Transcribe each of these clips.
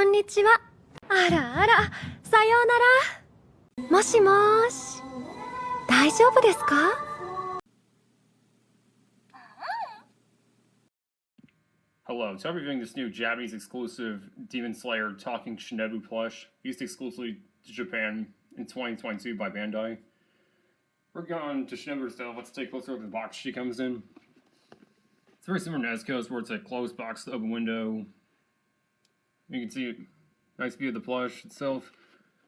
こんにちは。あらあら、さようなら。もしもーし。大丈夫ですか? Hello, so I'm reviewing this new Japanese exclusive Demon Slayer Talking Shinobu plush, released exclusively to Japan in 2022 by Bandai. We're going to Shinobu stuff. Let's take a closer look at the box she comes in. It's very similar to Nezuko's, where it's a closed box, open window. You can see a nice view of the plush itself.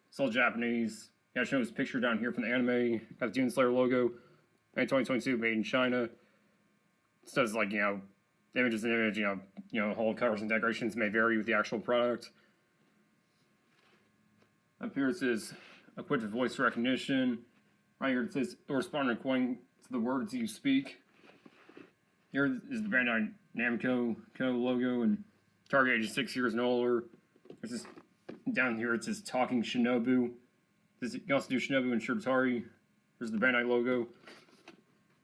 It's all Japanese. Yeah, Shinobu's picture down here from the anime. Got the Demon Slayer logo. May 2022, made in China. It says, like, the image is an image, whole colors and decorations may vary with the actual product. Up here it says equipped with voice recognition. Right here it says responding according to the words you speak. Here is the Bandai Namco logo and target age is 6 years and older. There's this, down here it says Talking Shinobu. You can also do Shinobu and Shiratari. There's the Bandai logo.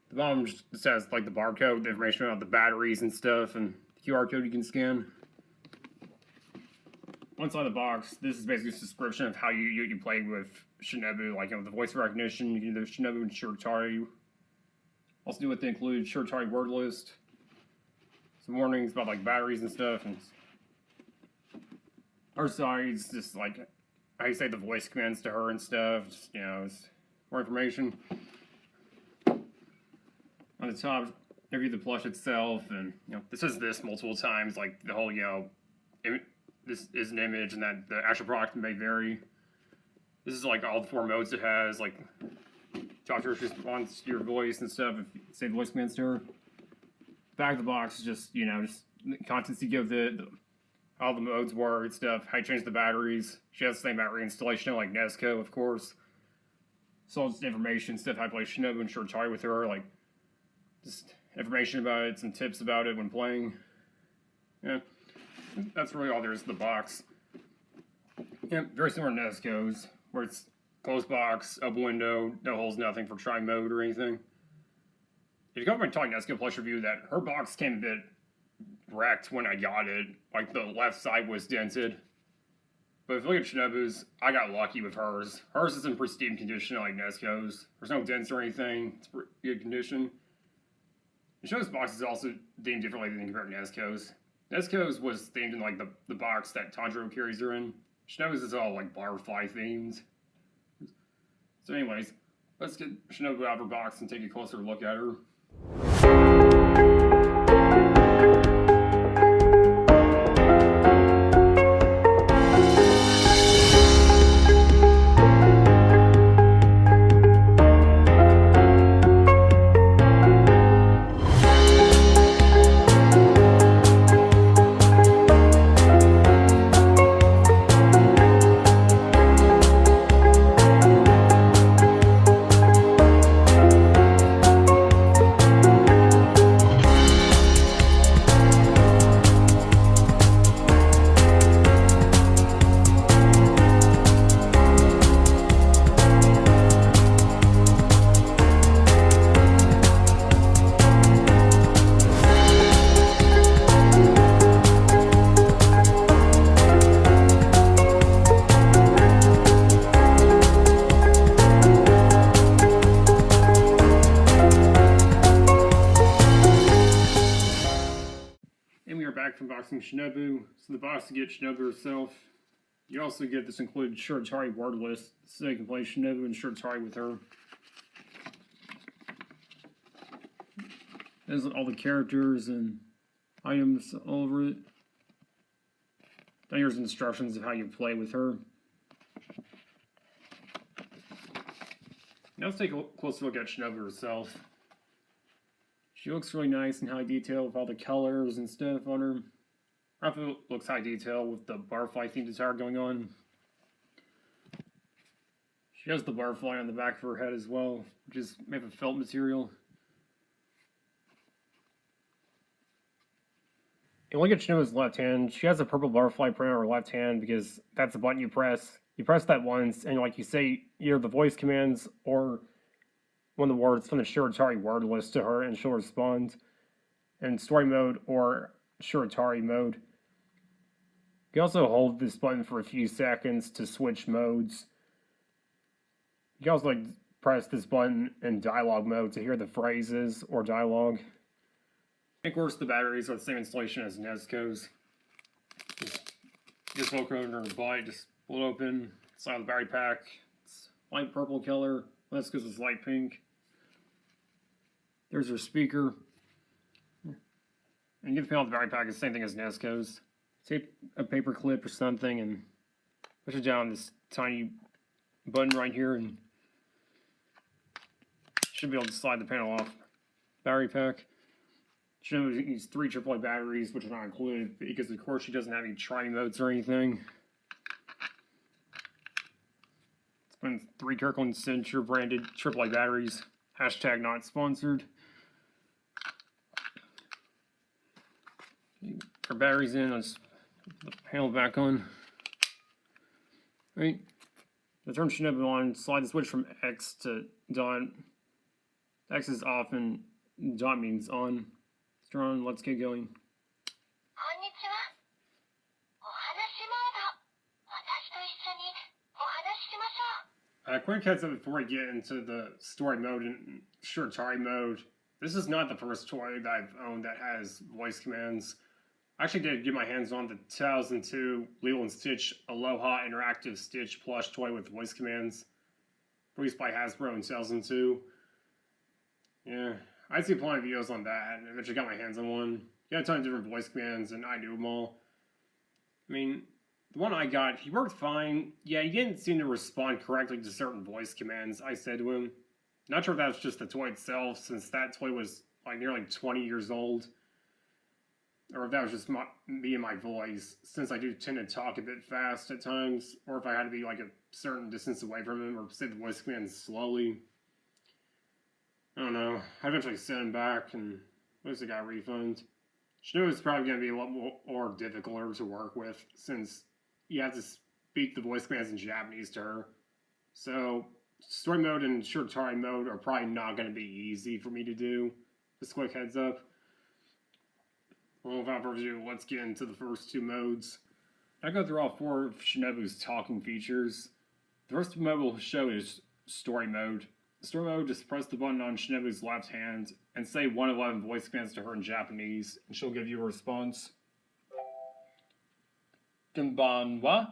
The bottom just has like the barcode, the information about the batteries and stuff, and the QR code you can scan. One side of the box, this is basically a description of how you play with Shinobu, like the voice recognition. You can do Shinobu and Shiratari. Also do what they include Shiratari word list. Some warnings about like batteries and stuff, and her side's just like how you say the voice commands to her and stuff. Just it's more information. On the top, review the plush itself, and this is this multiple times, like the whole this is an image, and that the actual product may vary. This is like all the 4 modes it has, like talk to her, responds to your voice and stuff. If you say the voice commands to her. Back of the box is just just the contents you give all the modes were and stuff. How you change the batteries. She has the same battery installation like Nezuko, of course. So just information, stuff how to play Shinobu and Shiratari with her, like. Just information about it, some tips about it when playing. Yeah, that's really all there is to the box. Yeah, very similar to Nezuko's, where it's closed box, open window, no holes, nothing for try mode or anything. If you go back and talk Nezuko plush review, that her box came a bit wrecked when I got it. Like the left side was dented. But if you look at Shinobu's, I got lucky with hers. Hers is in pristine condition like Nezuko's. There's no dents or anything. It's pretty good condition. Shinobu's box is also themed differently than compared to Nezuko's. Nezuko's was themed in like the box that Tanjiro carries her in. Shinobu's is all like butterfly themed. So anyways, let's get Shinobu out of her box and take a closer look at her. Back from boxing Shinobu. So the box to get Shinobu herself. You also get this included Shiratari word list, so you can play Shinobu and Shiratari with her. There's all the characters and items all over it. Then here's instructions of how you play with her. Now let's take a closer look at Shinobu herself. She looks really nice and high detail with all the colors and stuff on her. I feel it looks high detail with the butterfly themed attire going on. She has the butterfly on the back of her head as well, which is made of felt material. And look at Shinobu's left hand. She has a purple butterfly print on her left hand because that's the button you press. You press that once, and like you say either the voice commands or one of the words from the Shiratari word list to her, and she'll respond in story mode or Shiratari mode. You can also hold this button for a few seconds to switch modes. You can also press this button in dialogue mode to hear the phrases or dialogue. Of course, the batteries are the same installation as Nezuko's. Just walk over the body, just pull it open, side of the battery pack. It's light purple color. Nezuko's is light pink. There's her speaker. And you get the panel of the battery pack, it's the same thing as Nezuko's. Tape a paper clip or something and push it down this tiny button right here and should be able to slide the panel off. Battery pack. Shinobu needs 3 AAA batteries, which are not included because of course she doesn't have any tri-modes or anything. It's been 3 Kirkland Signature branded AAA batteries. Hashtag not sponsored. Our batteries in, let's put the panel back on. Right. To turn Shinobu on, slide the switch from X to dot. X is off and dot means on. Let's turn on, let's get going. Quick heads up before we get into the story mode and Shiratari mode. This is not the first toy that I've owned that has voice commands. I actually did get my hands on the 2002 Lilo and Stitch Aloha Interactive Stitch plush toy with voice commands. Released by Hasbro in 2002. Yeah, I see plenty of videos on that, and eventually got my hands on one. Got a ton of different voice commands, and I do them all. I mean, the one I got, he worked fine. Yeah, he didn't seem to respond correctly to certain voice commands I said to him. Not sure if that was just the toy itself, since that toy was like nearly 20 years old. Or if that was just me and my voice, since I do tend to talk a bit fast at times. Or if I had to be like a certain distance away from him, or say the voice commands slowly. I don't know. I eventually sent him back, and at least I got a refund. Shinobu is probably going to be a lot more difficult to work with, since you have to speak the voice commands in Japanese to her. So, story mode and Shiratari mode are probably not going to be easy for me to do. Just a quick heads up. Well, without further ado, let's get into the first 2 modes. I go through all 4 of Shinobu's talking features. The first mode we'll show is story mode. Story mode, just press the button on Shinobu's left hand and say 111 voice commands to her in Japanese, and she'll give you a response. Konbanwa.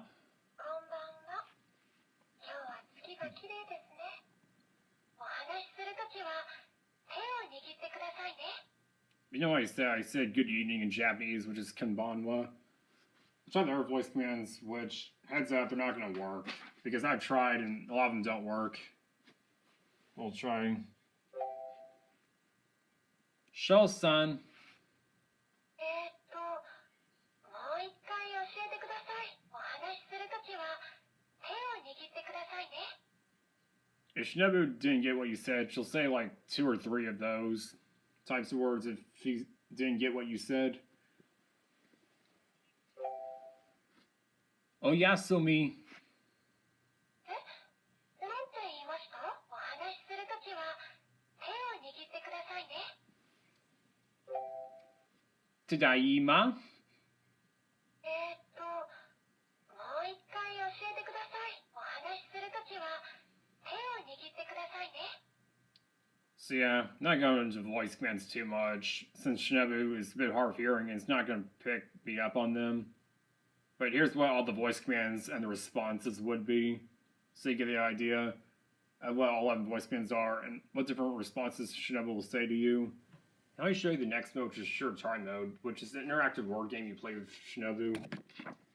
You know what I said? I said good evening in Japanese, which is konbanwa. I tried the other voice commands, which, heads up, they're not going to work. Because I've tried, and a lot of them don't work. We'll try. Shou-san. If Shinobu didn't get what you said, she'll say like 2 or 3 of those types of words if she didn't get what you said. Oyasumi. Tadaima. So yeah, not going into voice commands too much, since Shinobu is a bit hard of hearing and it's not going to pick me up on them. But here's what all the voice commands and the responses would be, so you get the idea of what all 11 voice commands are and what different responses Shinobu will say to you. Now let me show you the next mode, which is Shiratari mode, which is an interactive word game you play with Shinobu.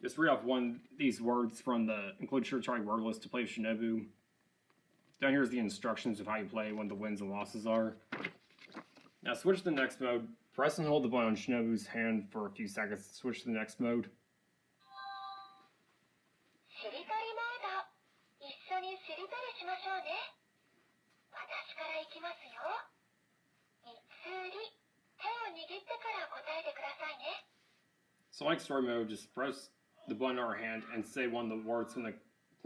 Just read off these words from the include Shiratari word list to play with Shinobu. Down here is the instructions of how you play, when the wins and losses are. Now switch to the next mode. Press and hold the button on Shinobu's hand for a few seconds to switch to the next mode. So like story mode, just press the button on her hand and say one of the words from the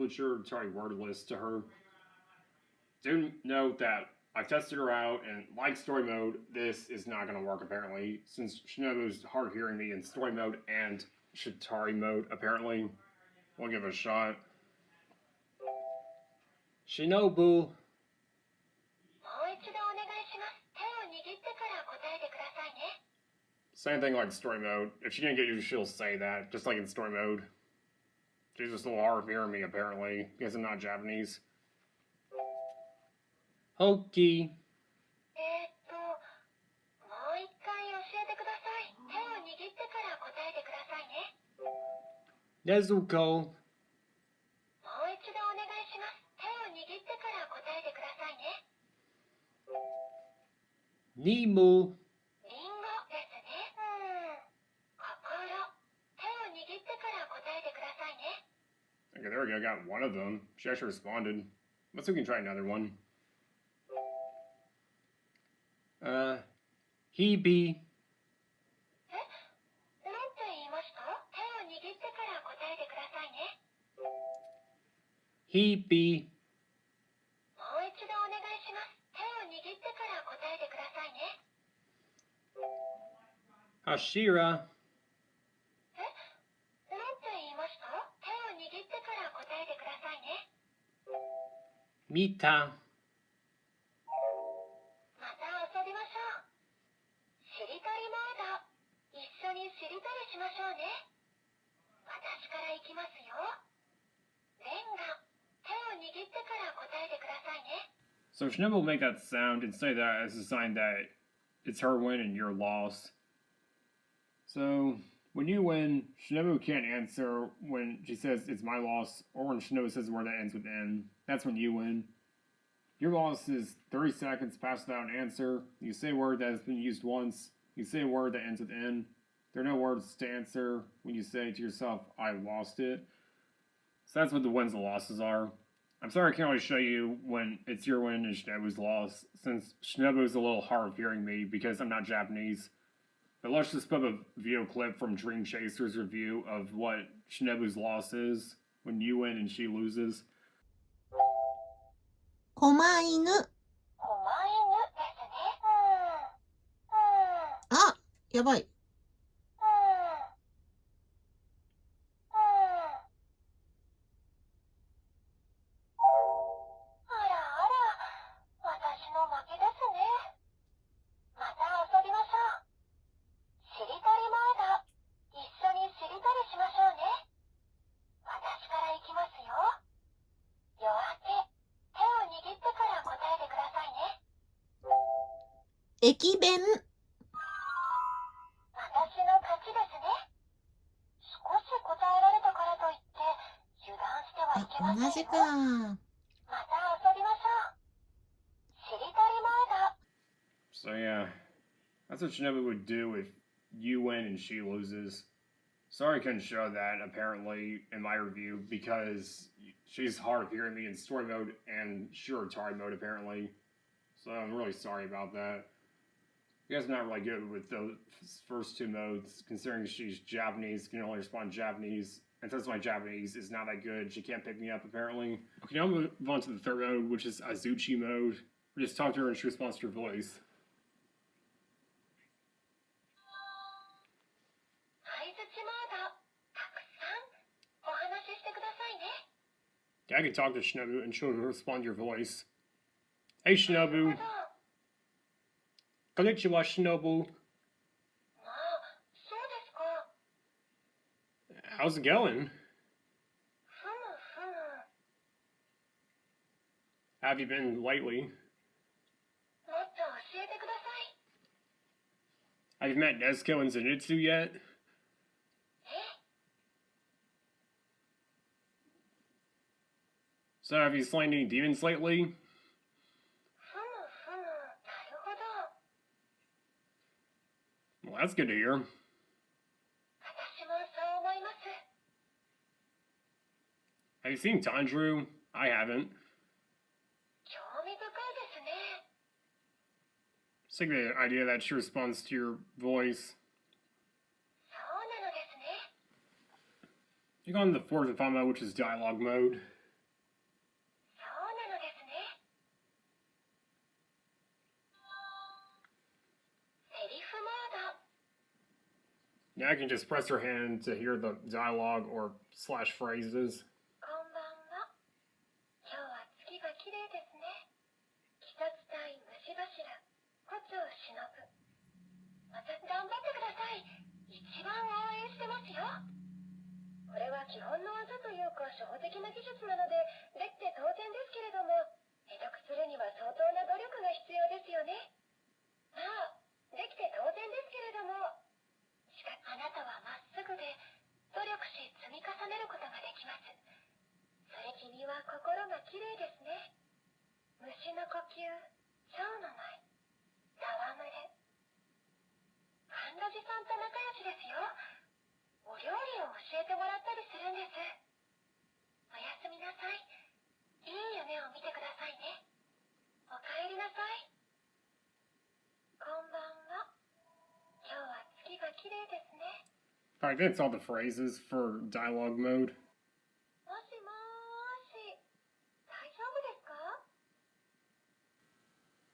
Shiratari word list to her. Do note that I've tested her out, and like story mode, this is not going to work apparently, since Shinobu's hard hearing me in story mode and Shitari mode, apparently. We'll give it a shot. Shinobu. Same thing like story mode. If she didn't get you, she'll say that, just like in story mode. She's just a little hard of hearing me, apparently, because I'm not Japanese. Hokey. Nezuko. Nimu. Okay, there we go. Got one of them. She actually responded. Let's see if we can try another one. Hebe. Hebe. Hashira. Mita. So Shinobu will make that sound and say that as a sign that it's her win and your loss. So when you win, Shinobu can't answer when she says it's my loss, or when Shinobu says a word that ends with N. That's when you win. Your loss is 30 seconds past without an answer. You say a word that has been used once. You say a word that ends with N. There are no words to answer when you say to yourself, I lost it. So that's what the wins and losses are. I'm sorry I can't really show you when it's your win and Shinobu's loss, since Shinobu's a little hard of hearing me because I'm not Japanese. But let's just put a video clip from Dream Chaser's review of what Shinobu's loss is when you win and she loses. 狛犬。あ、やばい。駅弁。あ、同じか。So yeah, that's what Shinobu would do if you win and she loses. Sorry I couldn't show that, apparently, in my review, because she's hard of hearing me in story mode and Shiratari mode, apparently. So I'm really sorry about that. You guys are not really good with those first two modes, considering she's Japanese, can only respond Japanese. And since my Japanese is not that good, she can't pick me up, apparently. Okay, now I'm going to move on to the third mode, which is Azuchi mode. We just talk to her and she responds to her voice. Yeah, I can talk to Shinobu and she'll respond to your voice. Hey, Shinobu. Konnichiwa, Shinobu. How's it going? How have you been lately? Have you met Nezuko and Zenitsu yet? So have you slain any demons lately? Well, that's good to hear. Have you seen Tanjiro? I haven't. It's like the idea that she responds to your voice. You go on the fourth and final mode, which is dialogue mode. Now I can just press her hand to hear the dialogue or slash phrases. こんばんは。今日は月が綺麗ですね。鬼殺隊虫柱、胡蝶忍。また頑張ってください。一番応援してますよ。これは基本の技というか初歩的な技術なので、できて当然ですけれども、会得するには相当な努力が必要ですよね。まあ、できて当然ですけれども、しかしあなたはまっすぐで努力し積み重ねることができます。それ君は心が綺麗ですね。虫の呼吸、蝶の舞、戯れ。甘露寺さんと仲良しですよ。お料理を教えてもらったりするんです。おやすみなさい。いい夢を見てくださいね。おかえりなさい。こんばんは。今日は月が綺麗ですね。Alright, that's all the phrases for dialogue mode. もしもーし、大丈夫ですか？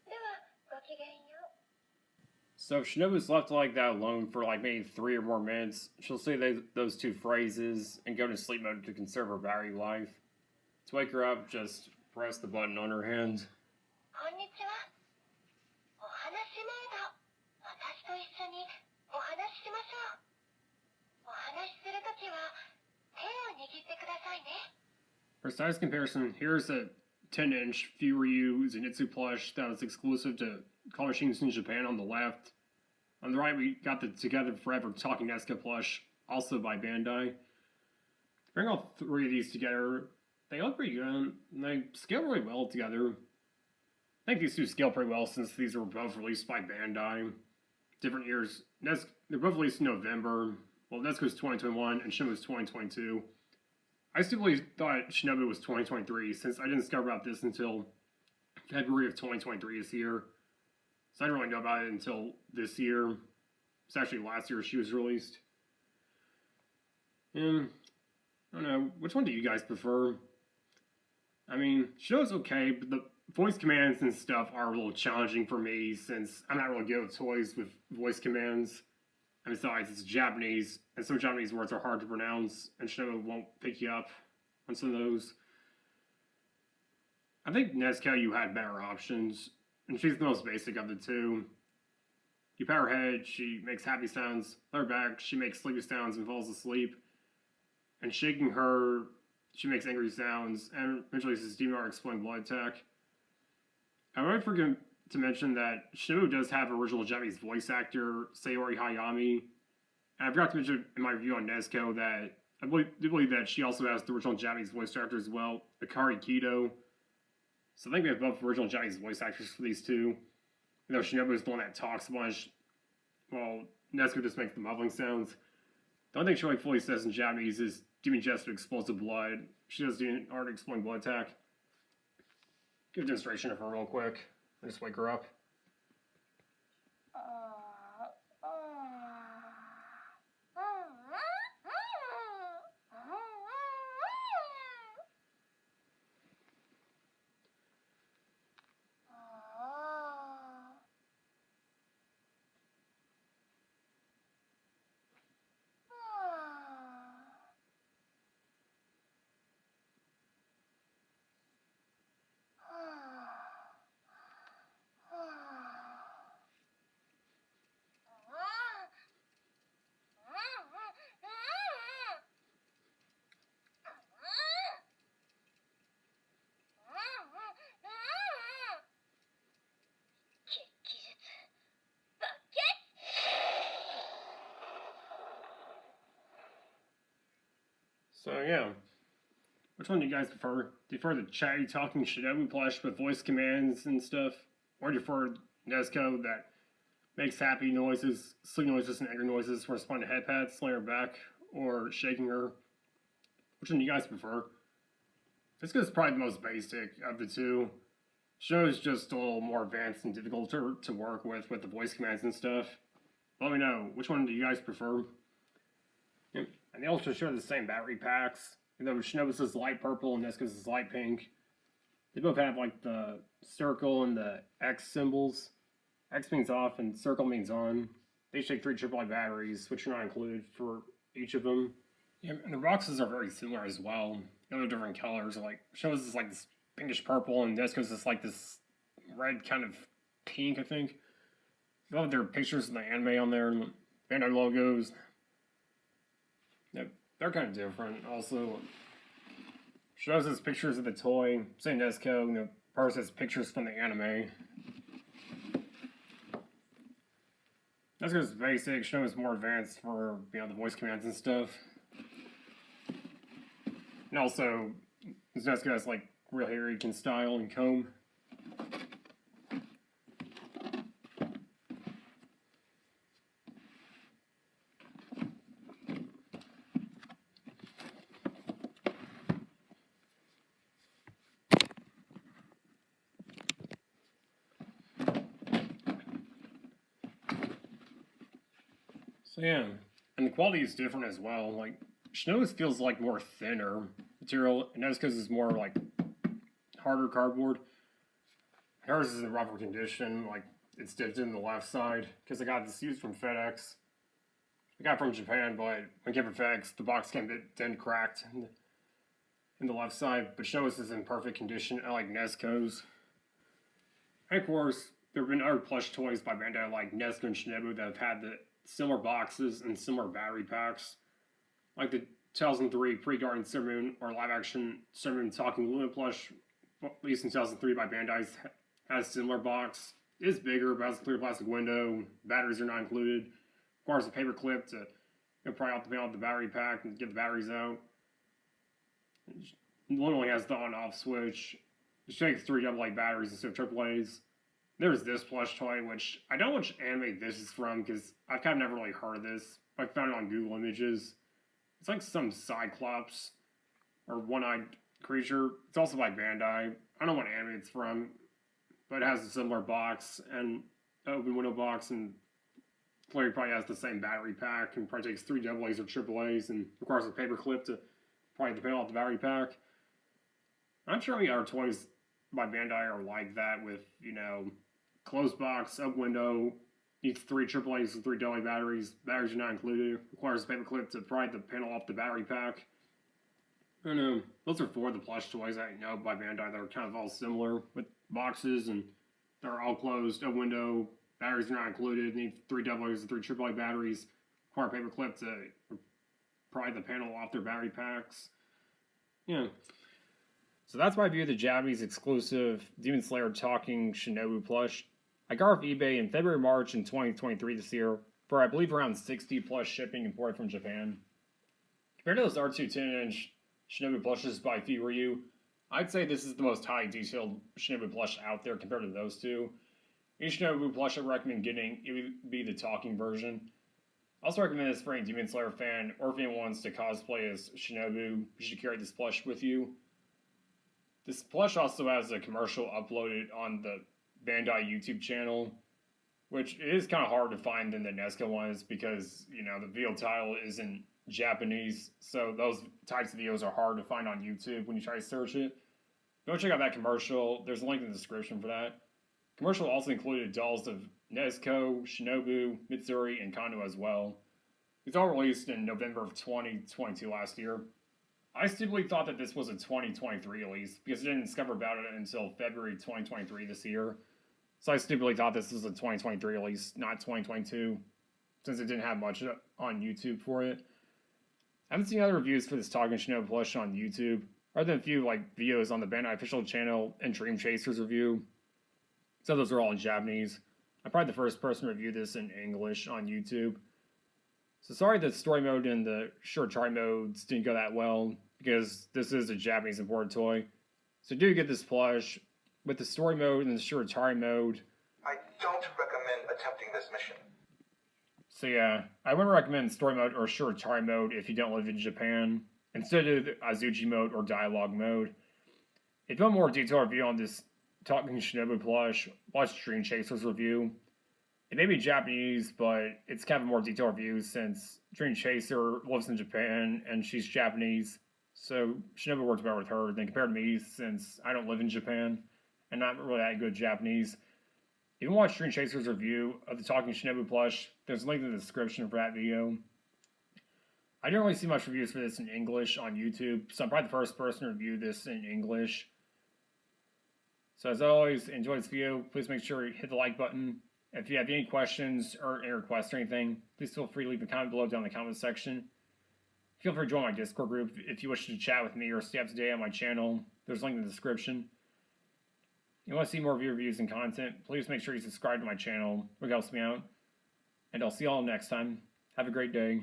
では、ごきげんよう。So if Shinobu's left like that alone for like maybe 3 or more minutes, she'll say those 2 phrases and go into sleep mode to conserve her battery life. To wake her up, just press the button on her hand. こんにちは。お話メイド。私と一緒にお話ししましょう。お話しするときは手を握ってくださいね。For size comparison, here's a 10-inch Furyu Zenitsu plush that was exclusive to Call Machines in Japan on the left. On the right, we got the Together Forever Talking Nesca plush, also by Bandai. Bring all 3 of these together, they look pretty good, and they scale really well together. I think these 2 scale pretty well since these were both released by Bandai. Different years. They're both released in November. Well, Nesco's 2021 and Shinobu's 2022. I stupidly thought Shinobu was 2023 since I didn't discover about this until February of 2023 this year. So I didn't really know about it until this year. It's actually last year she was released. And I don't know, which one do you guys prefer? I mean, Shinobu's okay, but the voice commands and stuff are a little challenging for me since I'm not really good with toys with voice commands. And besides, it's Japanese, and some Japanese words are hard to pronounce, and Shinobu won't pick you up on some of those. I think Nezuko, you had better options, and she's the most basic of the 2. You pat her head, she makes happy sounds. Let her back, she makes sleepy sounds and falls asleep. And shaking her, she makes angry sounds, and eventually this is Demon Exploding Blood Attack. I might forget to mention that Shinobu does have original Japanese voice actor Sayori Hayami. And I forgot to mention in my review on Nezuko that I do believe that she also has the original Japanese voice actor as well, Akari Kido. So I think we have both original Japanese voice actors for these 2. You know, Shinobu is the one that talks a bunch, while Nezuko just makes the muffling sounds. The only thing she really fully says in Japanese is Demon Jest of Explosive Blood. She does the art of Exploding Blood Attack. Give a demonstration of her real quick. I just wake her up. So yeah, which one do you guys prefer? Do you prefer the chatty talking Shinobu plush with voice commands and stuff? Or do you prefer Nezuko that makes happy noises, sleep noises, and angry noises for responding to head pats, laying her back, or shaking her? Which one do you guys prefer? Nezuko's probably the most basic of the 2. Shinobu's just a little more advanced and difficult to work with the voice commands and stuff. Let me know, which one do you guys prefer? Yep. And they also share the same battery packs. You know, Shinobu's is light purple and Nezuko's is light pink. They both have like the circle and the X symbols. X means off and circle means on. They take 3 AAA batteries, which are not included for each of them. Yeah, and the boxes are very similar as well. They're different colors. Like shows is like this pinkish purple, and Nesco's is like this red kind of pink, I think. They all have their pictures of the anime on there and Bandai logos. Yeah, they're kind of different. Also, shows us pictures of the toy. Same Nesco, and the purse has pictures from the anime. Nesco's basic. Shows more advanced for the voice commands and stuff. And also, this Nesco has like real hair you can style and comb. So yeah, and the quality is different as well. Like Shinobu's feels like more thinner material, and that's because it's more like harder cardboard. Hers is in rougher condition, like it's dipped in the left side because I got this used from FedEx. I got it from Japan, but when it came from FedEx, the box came a bit then cracked in the left side. But Shinobu's is in perfect condition, unlike Nesco's. And of course, there have been other plush toys by Bandai like Nesco and Shinobu that have had the similar boxes and similar battery packs, like the 2003 pre-Garden Sailor Moon or live-action Sailor Moon Talking Luna plush, released in 2003 by Bandai, has a similar box. It is bigger, but has a clear plastic window. Batteries are not included. Requires a paper clip to pry out the battery pack and get the batteries out. It literally has the on-off switch. It takes 3 AA batteries instead of AAAs. There's this plush toy, which I don't know which anime this is from because I've kind of never really heard of this. I found it on Google Images. It's like some Cyclops or one-eyed creature. It's also by Bandai. I don't know what anime it's from, but it has a similar box and open window box, and clearly probably has the same battery pack and probably takes 3 AA's or AAA's and requires a paper clip to probably peel off the battery pack. I'm sure any other toys by Bandai are like that with, closed box, up window, needs 3 AAA's and 3 AA batteries. Batteries are not included. Requires a paper clip to pry the panel off the battery pack. And those are 4 of the plush toys I know by Bandai that are kind of all similar with boxes, and they're all closed, up window, batteries are not included, need 3 AA's and 3 AAA batteries. Require a paper clip to pry the panel off their battery packs. Yeah. So that's my view of the Japanese exclusive Demon Slayer Talking Shinobu plush. I got off eBay in February, March in 2023 this year for I believe around 60 plus shipping imported from Japan. Compared to those R2 10-inch Shinobu plushes by Furyu, I'd say this is the most high detailed Shinobu plush out there compared to those two. Each Shinobu plush I recommend getting, it would be the talking version. I also recommend this for any Demon Slayer fan or if anyone wants to cosplay as Shinobu, you should carry this plush with you. This plush also has a commercial uploaded on the Bandai YouTube channel, which is kind of hard to find than the Nesco ones because, the video title is in Japanese, so those types of videos are hard to find on YouTube when you try to search it. Go check out that commercial. There's a link in the description for that. Commercial also included dolls of Nezuko, Shinobu, Mitsuri, and Kondo as well. It's all released in November of 2022 last year. I stupidly thought that this was a 2023 release because I didn't discover about it until February 2023 this year. So I stupidly thought this was a 2023 release, not 2022, since it didn't have much on YouTube for it. I haven't seen other reviews for this Talking Shinobu plush on YouTube, other than a few videos on the Bandai official channel and Dream Chasers review. So those are all in Japanese. I'm probably the first person to review this in English on YouTube. So sorry that story mode and the Shiratari modes didn't go that well, because this is a Japanese imported toy. So do get this plush. With the story mode and the Shiratari mode, I don't recommend attempting this mission. So yeah, I wouldn't recommend story mode or Shiratari mode if you don't live in Japan. Instead of the Azuchi mode or dialogue mode. If you want more detailed review on this Talking Shinobu plush, watch Dream Chasers review. It may be Japanese, but it's kind of a more detailed review since Dream Chaser lives in Japan and she's Japanese. So Shinobu works better with her than compared to me since I don't live in Japan and not really that good Japanese. If you want to watch Stream Chaser's review of the Talking Shinobu plush, there's a link in the description for that video. I didn't really see much reviews for this in English on YouTube, so I'm probably the first person to review this in English. So as always, enjoy this video. Please make sure you hit the like button. If you have any questions or any requests or anything, please feel free to leave a comment below down in the comment section. Feel free to join my Discord group if you wish to chat with me or stay up to date on my channel. There's a link in the description. If you want to see more reviews and content, please make sure you subscribe to my channel. It helps me out. And I'll see you all next time. Have a great day.